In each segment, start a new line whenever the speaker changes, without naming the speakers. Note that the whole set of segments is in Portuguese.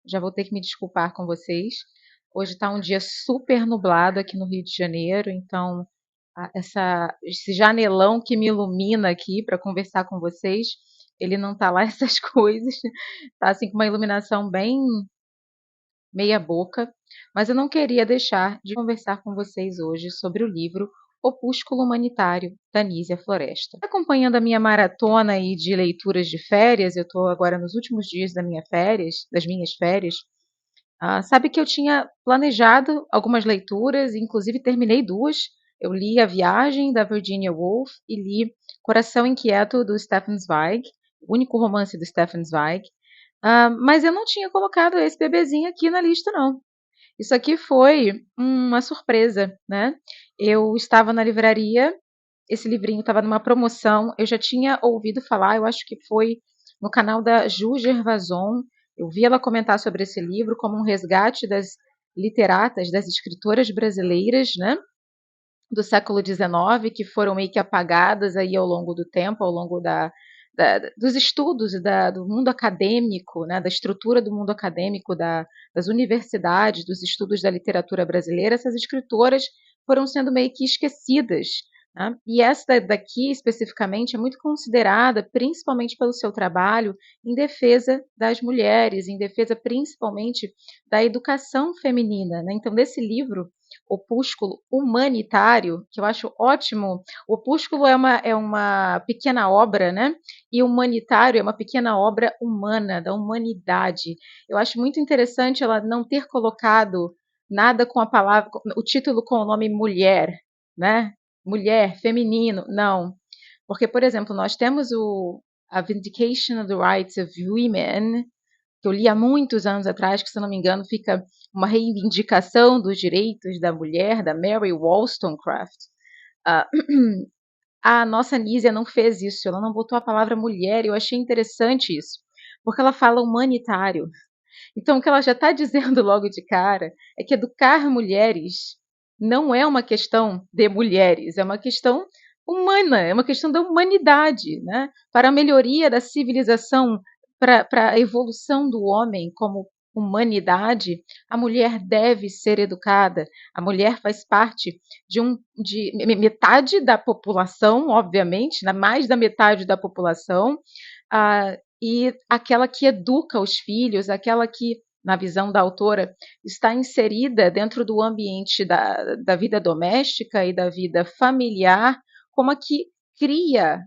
Já vou ter que me desculpar com vocês. Hoje está um dia super nublado aqui no Rio de Janeiro, então esse janelão que me ilumina aqui para conversar com vocês, ele não está lá essas coisas. Tá assim com uma iluminação bem meia boca, mas eu não queria deixar de conversar com vocês hoje sobre o livro Opúsculo Humanitário, da Nísia Floresta. Acompanhando a minha maratona aí de leituras de férias, eu estou agora nos últimos dias das minhas férias. Sabe que eu tinha planejado algumas leituras, inclusive terminei duas. Eu li A Viagem, da Virginia Woolf, e li Coração Inquieto, do Stefan Zweig, o único romance do Stefan Zweig. Mas eu não tinha colocado esse bebezinho aqui na lista, não. Isso aqui foi uma surpresa, né? Eu estava na livraria, esse livrinho estava numa promoção, eu já tinha ouvido falar, eu acho que foi no canal da Ju Gervason, eu vi ela comentar sobre esse livro como um resgate das literatas, das escritoras brasileiras, né? Do século XIX, que foram meio que apagadas aí ao longo do tempo, ao longo dos estudos do mundo acadêmico, né, da estrutura do mundo acadêmico, das universidades, dos estudos da literatura brasileira, essas escritoras foram sendo meio que esquecidas. Né? E essa daqui, especificamente, é muito considerada, principalmente pelo seu trabalho, em defesa das mulheres, em defesa principalmente da educação feminina. Né? Então, desse livro, Opúsculo Humanitário, que eu acho ótimo. O Opúsculo é uma pequena obra, né? E humanitário é uma pequena obra humana, da humanidade. Eu acho muito interessante ela não ter colocado nada com a palavra, o título com o nome mulher, né? Mulher, feminino, não. Porque, por exemplo, nós temos a Vindication of the Rights of Women, que eu li há muitos anos atrás, que, se não me engano, fica uma reivindicação dos direitos da mulher, da Mary Wollstonecraft. A nossa Nísia não fez isso, ela não botou a palavra mulher, e eu achei interessante isso, porque ela fala humanitário. Então, o que ela já está dizendo logo de cara é que educar mulheres não é uma questão de mulheres, é uma questão humana, é uma questão da humanidade, né? Para a melhoria da civilização, para a evolução do homem como humanidade, a mulher deve ser educada. A mulher faz parte de metade da população, obviamente, mais da metade da população, e aquela que educa os filhos, aquela que, na visão da autora, está inserida dentro do ambiente da vida doméstica e da vida familiar, como a que cria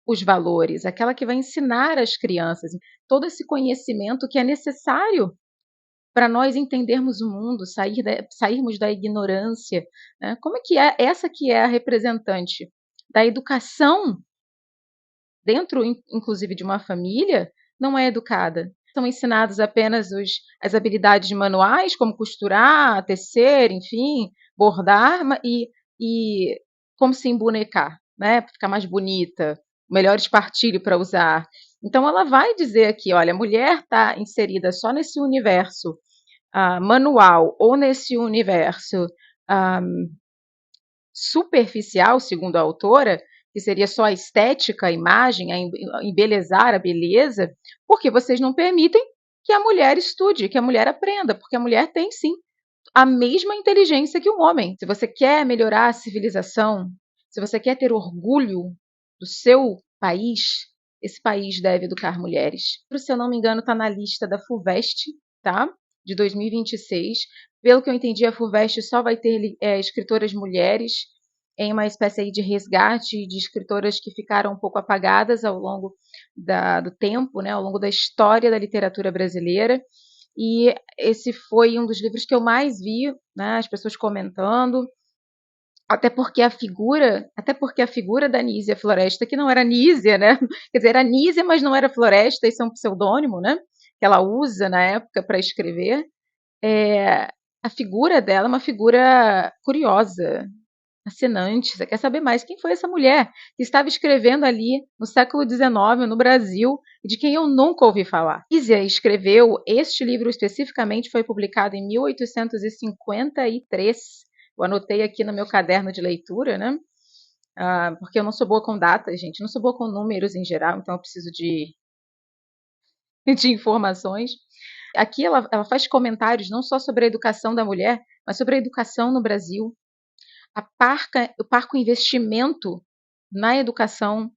os valores, aquela que vai ensinar às crianças todo esse conhecimento que é necessário para nós entendermos o mundo, sairmos da ignorância. Né? Como é que é essa que é a representante da educação dentro, inclusive, de uma família, não é educada? São ensinados apenas as habilidades manuais, como costurar, tecer, enfim, bordar e como se embonecar, né? Para ficar mais bonita, o melhor espartilho para usar. Então, ela vai dizer aqui: olha, a mulher está inserida só nesse universo manual ou nesse universo superficial, segundo a autora, que seria só a estética, a imagem, a embelezar a beleza, porque vocês não permitem que a mulher estude, que a mulher aprenda, porque a mulher tem sim a mesma inteligência que o homem. Se você quer melhorar a civilização, se você quer ter orgulho do seu país, esse país deve educar mulheres. Se eu não me engano, está na lista da FUVEST, tá? De 2026. Pelo que eu entendi, a FUVEST só vai ter escritoras mulheres em uma espécie aí de resgate de escritoras que ficaram um pouco apagadas ao longo do tempo, né, ao longo da história da literatura brasileira. E esse foi um dos livros que eu mais vi, né, as pessoas comentando, até porque a figura da Nísia Floresta, que não era Nísia, né? Quer dizer, era Nísia, mas não era Floresta, isso é um pseudônimo, né? Que ela usa na época para escrever. É, a figura dela é uma figura curiosa, fascinante. Você quer saber mais? Quem foi essa mulher que estava escrevendo ali no século XIX, no Brasil, e de quem eu nunca ouvi falar? Nísia escreveu, este livro especificamente foi publicado em 1853. Eu anotei aqui no meu caderno de leitura, né? Porque eu não sou boa com datas, gente, não sou boa com números em geral, então eu preciso de informações. Aqui ela faz comentários não só sobre a educação da mulher, mas sobre a educação no Brasil, o parco investimento na educação.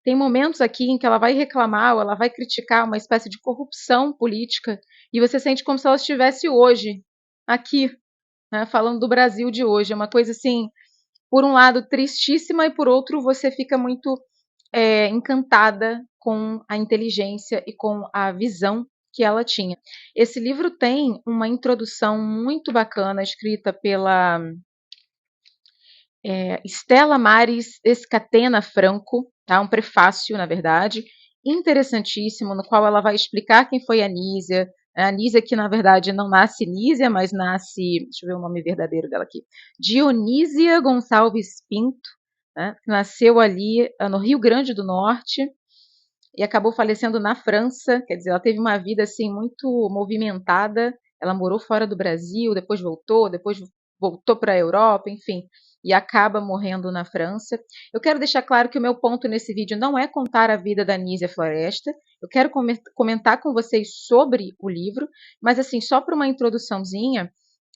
Tem momentos aqui em que ela vai reclamar ou ela vai criticar uma espécie de corrupção política e você sente como se ela estivesse hoje, aqui, né, falando do Brasil de hoje. É uma coisa assim, por um lado, tristíssima e por outro, você fica muito encantada com a inteligência e com a visão que ela tinha. Esse livro tem uma introdução muito bacana, escrita pela Stella Maris Escatena Franco, tá? Um prefácio, na verdade, interessantíssimo, no qual ela vai explicar quem foi a Nísia. A Nísia que, na verdade, não nasce Nísia, mas nasce, deixa eu ver o nome verdadeiro dela aqui, Dionísia Gonçalves Pinto, né? Nasceu ali no Rio Grande do Norte e acabou falecendo na França. Quer dizer, ela teve uma vida assim muito movimentada. Ela morou fora do Brasil, depois voltou para a Europa, enfim, e acaba morrendo na França. Eu quero deixar claro que o meu ponto nesse vídeo não é contar a vida da Nísia Floresta. Eu quero comentar com vocês sobre o livro, mas assim, só para uma introduçãozinha,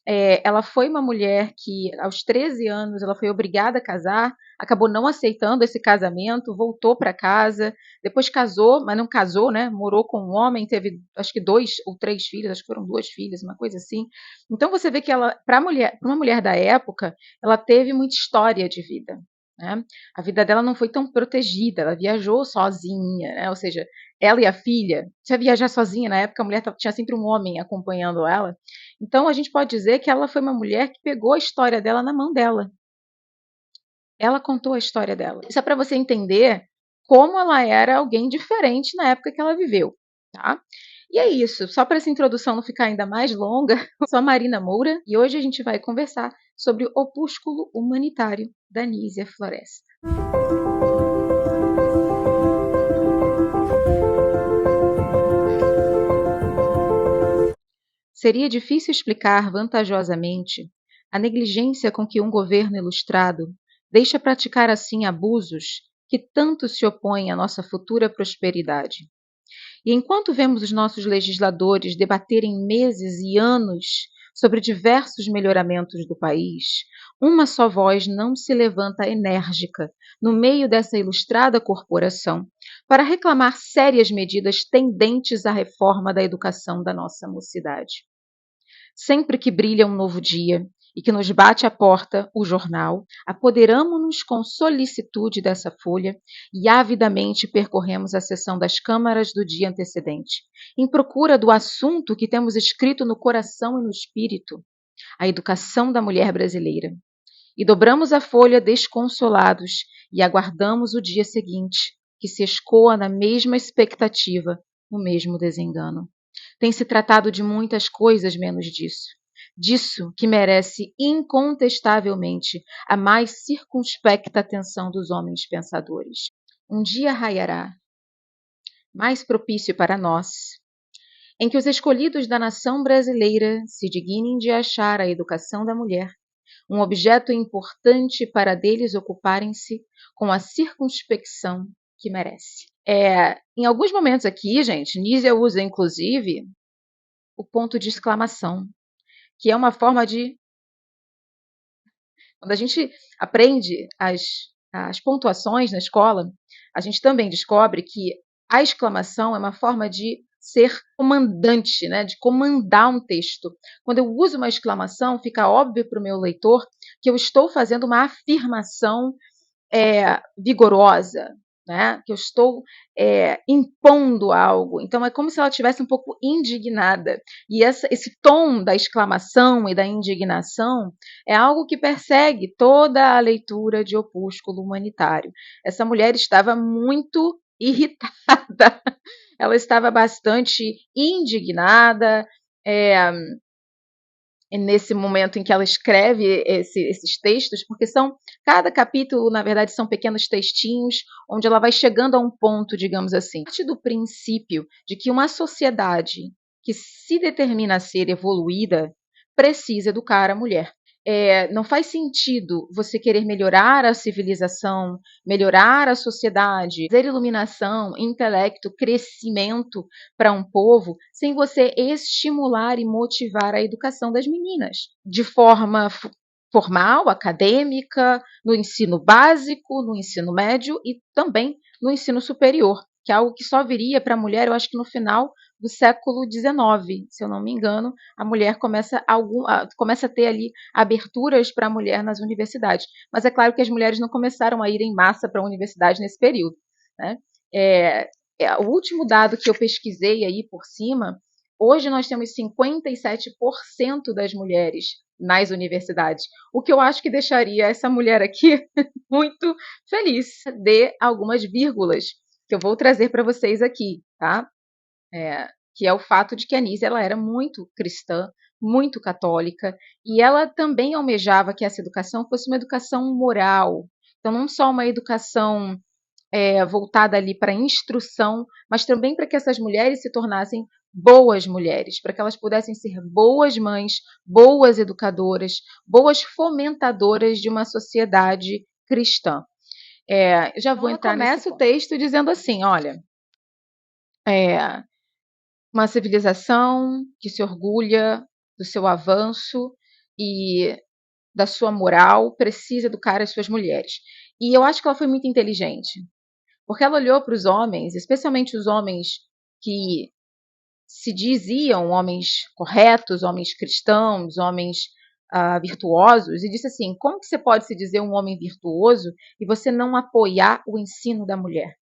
ela foi uma mulher que, aos 13 anos, ela foi obrigada a casar, acabou não aceitando esse casamento, voltou para casa, depois casou, mas não casou, né? Morou com um homem, teve acho que 2 ou 3 filhos, acho que foram 2 filhas, uma coisa assim. Então você vê que ela, para uma mulher da época, ela teve muita história de vida. Né? A vida dela não foi tão protegida, ela viajou sozinha, né? Ou seja, ela e a filha, se ia viajar sozinha, na época a mulher tinha sempre um homem acompanhando ela. Então a gente pode dizer que ela foi uma mulher que pegou a história dela na mão dela. Ela contou a história dela. Isso é para você entender como ela era alguém diferente na época que ela viveu, tá? E é isso, só para essa introdução não ficar ainda mais longa, eu sou a Marina Moura e hoje a gente vai conversar sobre o Opúsculo Humanitário da Nísia Floresta. Seria difícil explicar vantajosamente a negligência com que um governo ilustrado deixa praticar assim abusos que tanto se opõem à nossa futura prosperidade. E enquanto vemos os nossos legisladores debaterem meses e anos sobre diversos melhoramentos do país, uma só voz não se levanta enérgica no meio dessa ilustrada corporação para reclamar sérias medidas tendentes à reforma da educação da nossa mocidade. Sempre que brilha um novo dia e que nos bate à porta o jornal, apoderamo-nos com solicitude dessa folha e avidamente percorremos a seção das câmaras do dia antecedente, em procura do assunto que temos escrito no coração e no espírito, a educação da mulher brasileira. E dobramos a folha desconsolados e aguardamos o dia seguinte, que se escoa na mesma expectativa, no mesmo desengano. Tem se tratado de muitas coisas menos disso. Disso que merece incontestavelmente a mais circunspecta atenção dos homens pensadores. Um dia raiará, mais propício para nós, em que os escolhidos da nação brasileira se dignem de achar a educação da mulher um objeto importante para deles ocuparem-se com a circunspecção que merece. Em alguns momentos aqui, gente, Nísia usa, inclusive, o ponto de exclamação, que é uma forma de... Quando a gente aprende as pontuações na escola, a gente também descobre que a exclamação é uma forma de ser comandante, né, de comandar um texto. Quando eu uso uma exclamação, fica óbvio para o meu leitor que eu estou fazendo uma afirmação vigorosa, né? Que eu estou impondo algo. Então é como se ela estivesse um pouco indignada. E esse tom da exclamação e da indignação é algo que persegue toda a leitura de Opúsculo Humanitário. Essa mulher estava muito irritada, ela estava bastante indignada, nesse momento em que ela escreve esses textos, porque cada capítulo, na verdade, são pequenos textinhos, onde ela vai chegando a um ponto, digamos assim, parte do princípio de que uma sociedade que se determina a ser evoluída precisa educar a mulher. Não faz sentido você querer melhorar a civilização, melhorar a sociedade, ter iluminação, intelecto, crescimento para um povo, sem você estimular e motivar a educação das meninas de forma formal, acadêmica, no ensino básico, no ensino médio e também no ensino superior, que é algo que só viria para a mulher, eu acho que no final do século XIX, se eu não me engano, a mulher começa a ter ali aberturas para a mulher nas universidades. Mas é claro que as mulheres não começaram a ir em massa para a universidade nesse período, né? O último dado que eu pesquisei aí por cima, hoje nós temos 57% das mulheres nas universidades, o que eu acho que deixaria essa mulher aqui muito feliz, de algumas vírgulas que eu vou trazer para vocês aqui, tá? Que é o fato de que a Anísia ela era muito cristã, muito católica, e ela também almejava que essa educação fosse uma educação moral. Então, não só uma educação voltada ali para instrução, mas também para que essas mulheres se tornassem boas mulheres, para que elas pudessem ser boas mães, boas educadoras, boas fomentadoras de uma sociedade cristã. Já vou entrar nesse ponto. Começa o texto dizendo assim, olha, uma civilização que se orgulha do seu avanço e da sua moral precisa educar as suas mulheres. E eu acho que ela foi muito inteligente, porque ela olhou para os homens, especialmente os homens que se diziam homens corretos, homens cristãos, homens virtuosos, e disse assim: como que você pode se dizer um homem virtuoso e você não apoiar o ensino da mulher?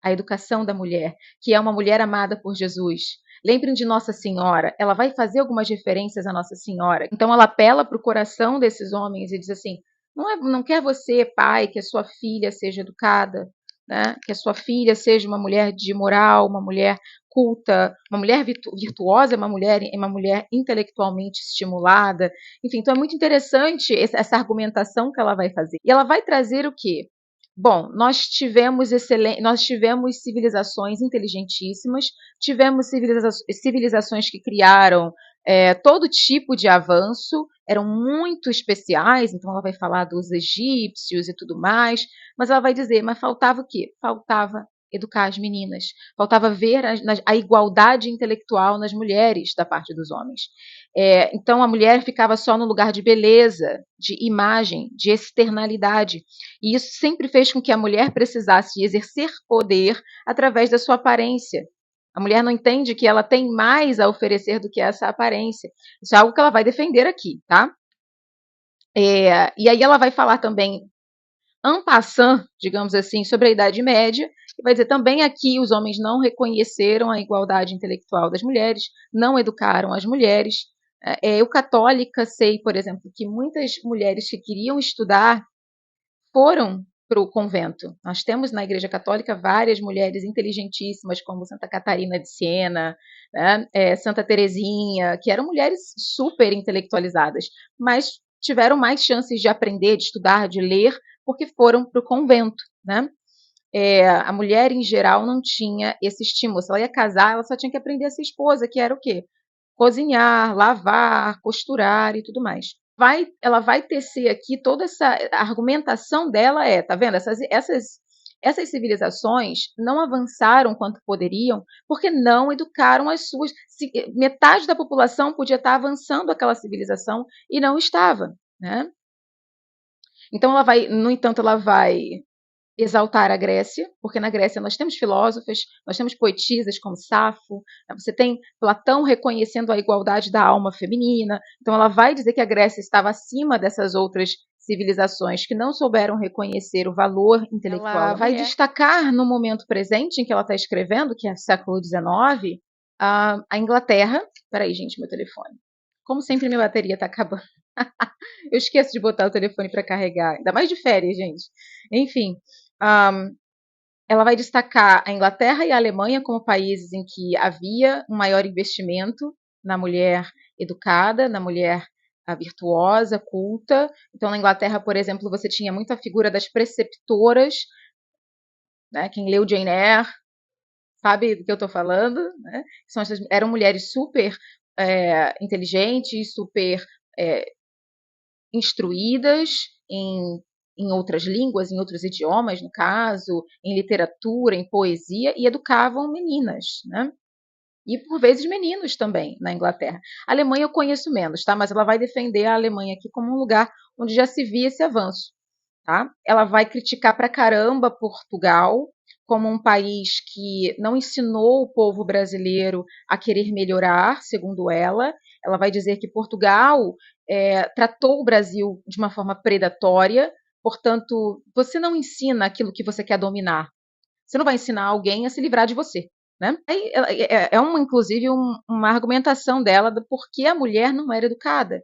A educação da mulher, que é uma mulher amada por Jesus. Lembrem de Nossa Senhora, ela vai fazer algumas referências a Nossa Senhora. Então ela apela para o coração desses homens e diz assim: não quer você, pai, que a sua filha seja educada, né? Que a sua filha seja uma mulher de moral, uma mulher culta, uma mulher virtuosa, uma mulher intelectualmente estimulada. Enfim, então é muito interessante essa argumentação que ela vai fazer. E ela vai trazer o quê? Bom, nós tivemos civilizações inteligentíssimas, tivemos civilizações que criaram todo tipo de avanço, eram muito especiais, então ela vai falar dos egípcios e tudo mais, mas ela vai dizer, mas faltava o quê? Faltava educar as meninas, faltava ver a igualdade intelectual nas mulheres da parte dos homens. Então a mulher ficava só no lugar de beleza, de imagem, de externalidade. E isso sempre fez com que a mulher precisasse exercer poder através da sua aparência. A mulher não entende que ela tem mais a oferecer do que essa aparência. Isso é algo que ela vai defender aqui, tá? E aí ela vai falar também, en passant, digamos assim, sobre a Idade Média, e vai dizer também aqui os homens não reconheceram a igualdade intelectual das mulheres, não educaram as mulheres. Eu, católica, sei, por exemplo, que muitas mulheres que queriam estudar foram para o convento. Nós temos na Igreja Católica várias mulheres inteligentíssimas, como Santa Catarina de Siena, né? Santa Teresinha, que eram mulheres super intelectualizadas, mas tiveram mais chances de aprender, de estudar, de ler, porque foram para o convento, né? A mulher, em geral, não tinha esse estímulo. Se ela ia casar, ela só tinha que aprender a ser esposa, que era o quê? Cozinhar, lavar, costurar e tudo mais. Ela vai tecer aqui toda essa a argumentação dela tá vendo? Essas civilizações não avançaram quanto poderiam porque não educaram as suas. Metade da população podia estar avançando aquela civilização e não estava, né? Então no entanto, ela vai exaltar a Grécia, porque na Grécia nós temos filósofos, nós temos poetisas como Safo, você tem Platão reconhecendo a igualdade da alma feminina, então ela vai dizer que a Grécia estava acima dessas outras civilizações que não souberam reconhecer o valor intelectual. Ela vai destacar no momento presente em que ela está escrevendo, que é o século XIX, a Inglaterra. Peraí, gente, meu telefone. Como sempre, minha bateria está acabando. Eu esqueço de botar o telefone para carregar, ainda mais de férias, gente. Enfim, ela vai destacar a Inglaterra e a Alemanha como países em que havia um maior investimento na mulher educada, na mulher virtuosa, culta. Então, na Inglaterra, por exemplo, você tinha muito a figura das preceptoras, né? Quem leu Jane Eyre sabe do que eu estou falando, né? Eram mulheres super inteligentes, super instruídas em outras línguas, em outros idiomas, no caso, em literatura, em poesia, e educavam meninas, né? E por vezes meninos também na Inglaterra. A Alemanha eu conheço menos, tá? Mas ela vai defender a Alemanha aqui como um lugar onde já se via esse avanço, tá? Ela vai criticar pra caramba Portugal como um país que não ensinou o povo brasileiro a querer melhorar, segundo ela. Ela vai dizer que Portugal tratou o Brasil de uma forma predatória, portanto, você não ensina aquilo que você quer dominar. Você não vai ensinar alguém a se livrar de você. Né? Inclusive, uma argumentação dela do porquê a mulher não era educada.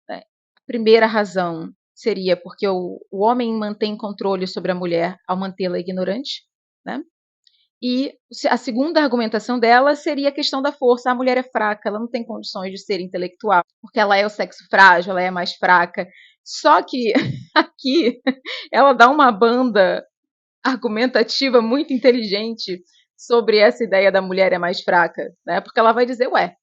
Né? A primeira razão seria porque o homem mantém controle sobre a mulher ao mantê-la ignorante. Né? E a segunda argumentação dela seria a questão da força. A mulher é fraca, ela não tem condições de ser intelectual, porque ela é o sexo frágil, ela é mais fraca. Só que aqui ela dá uma banda argumentativa muito inteligente sobre essa ideia da mulher é mais fraca, né? Porque ela vai dizer, ué,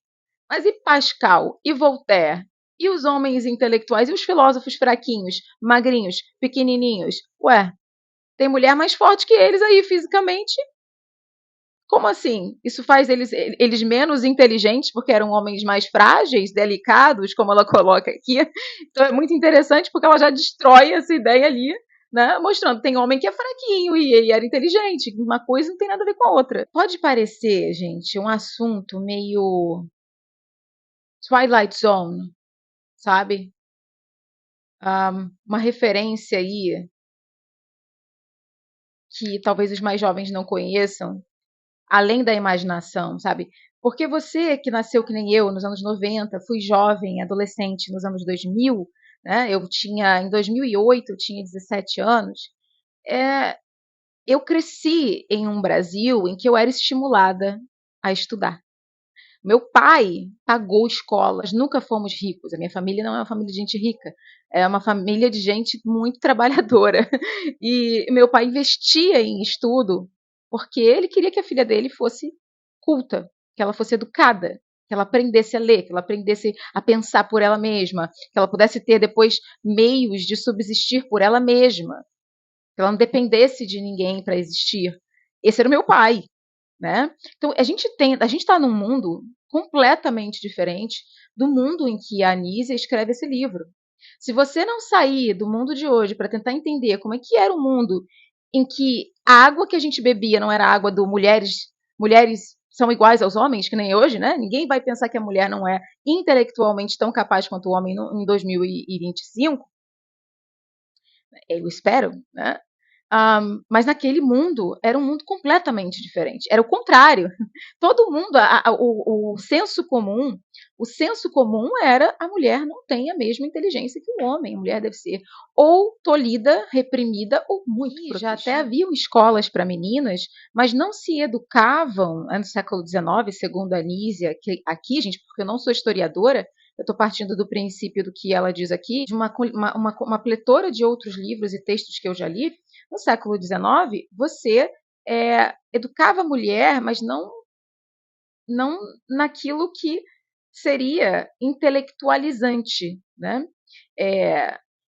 mas e Pascal, e Voltaire, e os homens intelectuais, e os filósofos fraquinhos, magrinhos, pequenininhos? Ué, tem mulher mais forte que eles aí fisicamente? Como assim? Isso faz eles menos inteligentes porque eram homens mais frágeis, delicados, como ela coloca aqui. Então é muito interessante porque ela já destrói essa ideia ali, né? Mostrando que tem homem que é fraquinho e ele era inteligente. Uma coisa não tem nada a ver com a outra. Pode parecer, gente, um assunto meio Twilight Zone, sabe? Uma referência aí que talvez os mais jovens não conheçam, além da imaginação, sabe? Porque você que nasceu que nem eu nos anos 90, fui jovem, adolescente nos anos 2000, né? Em 2008 eu tinha 17 anos. É, eu cresci em um Brasil em que eu era estimulada a estudar. Meu pai pagou escolas, nunca fomos ricos. A minha família não é uma família de gente rica, é uma família de gente muito trabalhadora. E meu pai investia em estudo porque ele queria que a filha dele fosse culta, que ela fosse educada, que ela aprendesse a ler, que ela aprendesse a pensar por ela mesma, que ela pudesse ter depois meios de subsistir por ela mesma, que ela não dependesse de ninguém para existir. Esse era o meu pai, né? Então a gente está num mundo completamente diferente do mundo em que a Anísia escreve esse livro. Se você não sair do mundo de hoje para tentar entender como é que era o mundo em que a água que a gente bebia não era água do mulheres são iguais aos homens, que nem hoje, né? Ninguém vai pensar que a mulher não é intelectualmente tão capaz quanto o homem em 2025. Eu espero, né? Mas naquele mundo era um mundo completamente diferente. Era o contrário. Todo mundo, o senso comum era a mulher não tem a mesma inteligência que o homem. A mulher deve ser ou tolhida, reprimida ou muito protegida. Já até haviam escolas para meninas, mas não se educavam no século XIX, segundo a Nísia, que aqui, gente, porque eu não sou historiadora, eu estou partindo do princípio do que ela diz aqui, de uma pletora de outros livros e textos que eu já li. No século XIX, você educava a mulher, mas não naquilo que seria intelectualizante, né?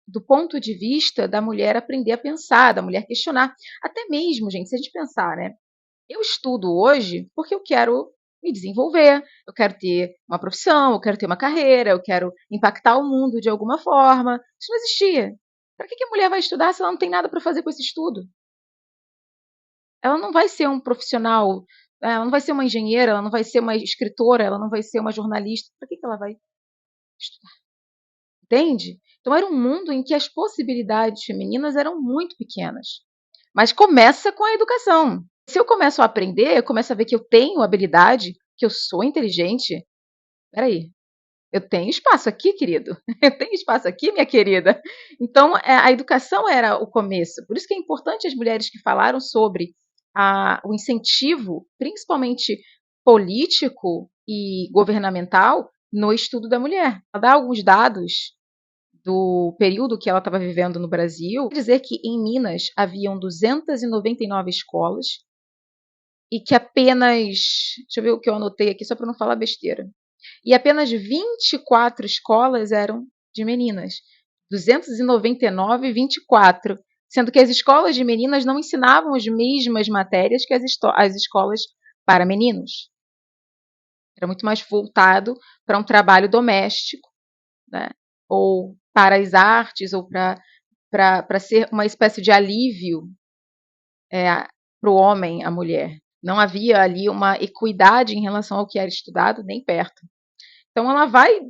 Do ponto de vista da mulher aprender a pensar, da mulher questionar. Até mesmo, gente, se a gente pensar, né? Eu estudo hoje porque eu quero me desenvolver, eu quero ter uma profissão, eu quero ter uma carreira, eu quero impactar o mundo de alguma forma. Isso não existia. Para que a mulher vai estudar se ela não tem nada para fazer com esse estudo? Ela não vai ser um profissional, ela não vai ser uma engenheira, ela não vai ser uma escritora, ela não vai ser uma jornalista. Para que ela vai estudar? Entende? Então era um mundo em que as possibilidades femininas eram muito pequenas. Mas começa com a educação. Se eu começo a aprender, eu começo a ver que eu tenho habilidade, que eu sou inteligente. Peraí, eu tenho espaço aqui, querido. Eu tenho espaço aqui, minha querida. Então, a educação era o começo. Por isso que é importante as mulheres que falaram sobre o incentivo, principalmente político e governamental, no estudo da mulher. Ela dá alguns dados do período que ela estava vivendo no Brasil, dizer que em Minas haviam 299 escolas e que apenas, deixa eu ver o que eu anotei aqui só para não falar besteira, e apenas 24 escolas eram de meninas. 299,24, sendo que as escolas de meninas não ensinavam as mesmas matérias que as escolas para meninos. Era muito mais voltado para um trabalho doméstico, né? Ou para as artes, ou para ser uma espécie de alívio para o homem, a mulher. Não havia ali uma equidade em relação ao que era estudado, nem perto. Então ela vai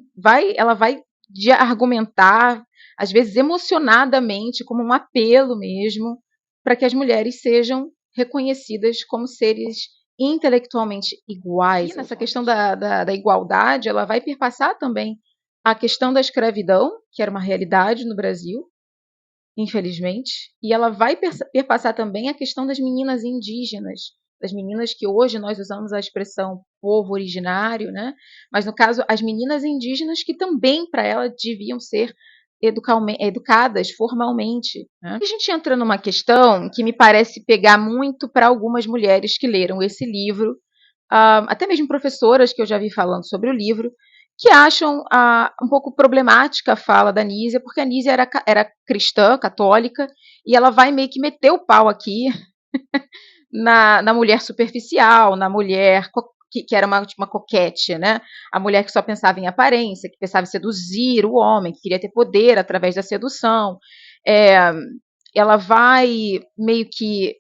de argumentar, às vezes emocionadamente, como um apelo mesmo, para que as mulheres sejam reconhecidas como seres intelectualmente iguais. E nessa questão da igualdade, ela vai perpassar também a questão da escravidão, que era uma realidade no Brasil, infelizmente, e ela vai perpassar também a questão das meninas indígenas, das meninas que hoje nós usamos a expressão povo originário, né? Mas no caso as meninas indígenas que também para ela deviam ser educadas formalmente. Né? E a gente entra numa questão que me parece pegar muito para algumas mulheres que leram esse livro, até mesmo professoras que eu já vi falando sobre o livro, que acham um pouco problemática a fala da Nísia, porque a Nísia era cristã, católica, e ela vai meio que meter o pau aqui na mulher superficial, na mulher que era uma coquete, né? A mulher que só pensava em aparência, que pensava em seduzir o homem, que queria ter poder através da sedução. Ela vai meio que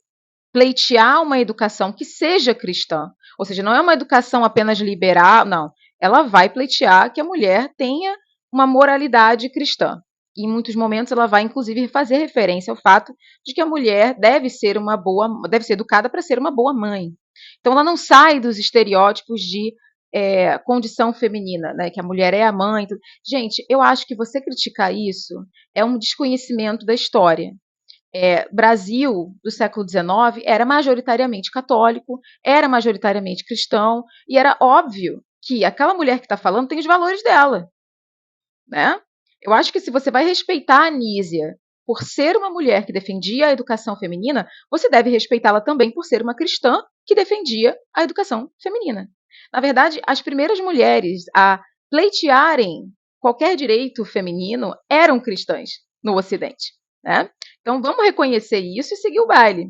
pleitear uma educação que seja cristã. Ou seja, não é uma educação apenas liberal, não. Ela vai pleitear que a mulher tenha uma moralidade cristã. E em muitos momentos ela vai, inclusive, fazer referência ao fato de que a mulher deve ser educada para ser uma boa mãe. Então ela não sai dos estereótipos de condição feminina, né? Que a mulher é a mãe. Gente, eu acho que você criticar isso é um desconhecimento da história. Brasil do século XIX era majoritariamente católico, era majoritariamente cristão, e era óbvio que aquela mulher que está falando tem os valores dela. Né? Eu acho que se você vai respeitar a Anísia por ser uma mulher que defendia a educação feminina, você deve respeitá-la também por ser uma cristã que defendia a educação feminina. Na verdade, as primeiras mulheres a pleitearem qualquer direito feminino eram cristãs no Ocidente. Né? Então vamos reconhecer isso e seguir o baile.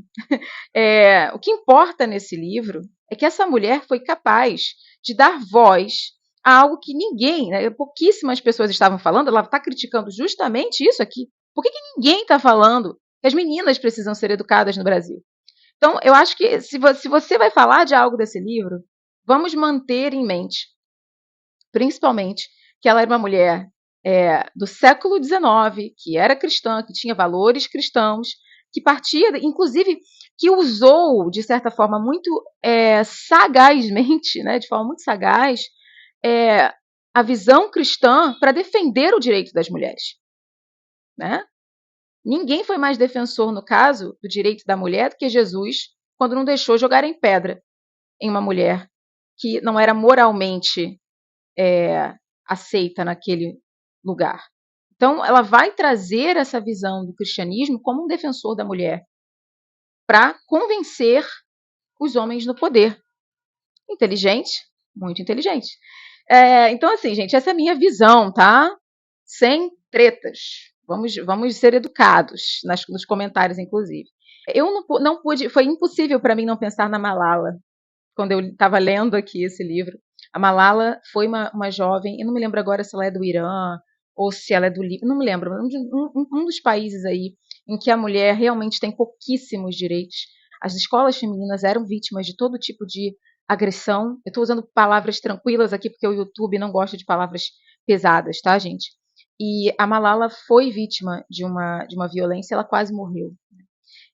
O que importa nesse livro é que essa mulher foi capaz de dar voz a algo que ninguém, né, pouquíssimas pessoas estavam falando. Ela está criticando justamente isso aqui. Por que ninguém está falando que as meninas precisam ser educadas no Brasil? Então, eu acho que se você vai falar de algo desse livro, vamos manter em mente, principalmente, que ela era uma mulher do século XIX, que era cristã, que tinha valores cristãos, que partia, inclusive, que usou, de certa forma, muito sagazmente, né, de forma muito sagaz, a visão cristã para defender o direito das mulheres. Né? Ninguém foi mais defensor, no caso, do direito da mulher do que Jesus, quando não deixou jogar em pedra em uma mulher que não era moralmente aceita naquele lugar. Então, ela vai trazer essa visão do cristianismo como um defensor da mulher para convencer os homens no poder. Inteligente, muito inteligente. Então, assim, gente, essa é a minha visão, tá? Sem tretas. Vamos ser educados nos comentários, inclusive. Eu não pude, foi impossível para mim não pensar na Malala quando eu estava lendo aqui esse livro. A Malala foi uma jovem, eu não me lembro agora se ela é do Irã ou se ela é do Líbano, não me lembro, um dos países aí em que a mulher realmente tem pouquíssimos direitos. As escolas femininas eram vítimas de todo tipo de agressão. Eu estou usando palavras tranquilas aqui porque o YouTube não gosta de palavras pesadas, tá, gente? E a Malala foi vítima de uma violência, ela quase morreu.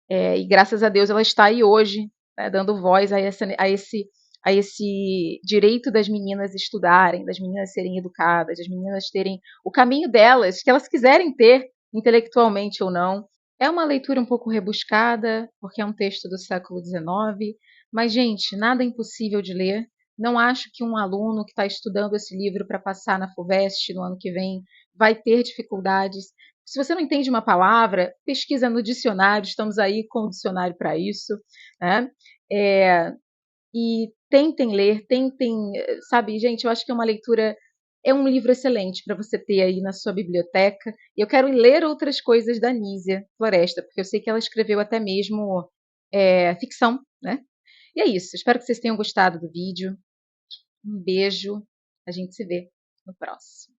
E graças a Deus ela está aí hoje, né, dando voz a esse direito das meninas estudarem, das meninas serem educadas, das meninas terem o caminho delas, que elas quiserem ter, intelectualmente ou não. É uma leitura um pouco rebuscada, porque é um texto do século XIX, mas, gente, nada é impossível de ler. Não acho que um aluno que está estudando esse livro para passar na FUVEST no ano que vem vai ter dificuldades. Se você não entende uma palavra, pesquisa no dicionário, estamos aí com o dicionário para isso. Né? E tentem ler, sabe, gente, eu acho que é uma leitura É um livro excelente para você ter aí na sua biblioteca. E eu quero ler outras coisas da Nísia Floresta, porque eu sei que ela escreveu até mesmo ficção, né? E é isso. Espero que vocês tenham gostado do vídeo. Um beijo. A gente se vê no próximo.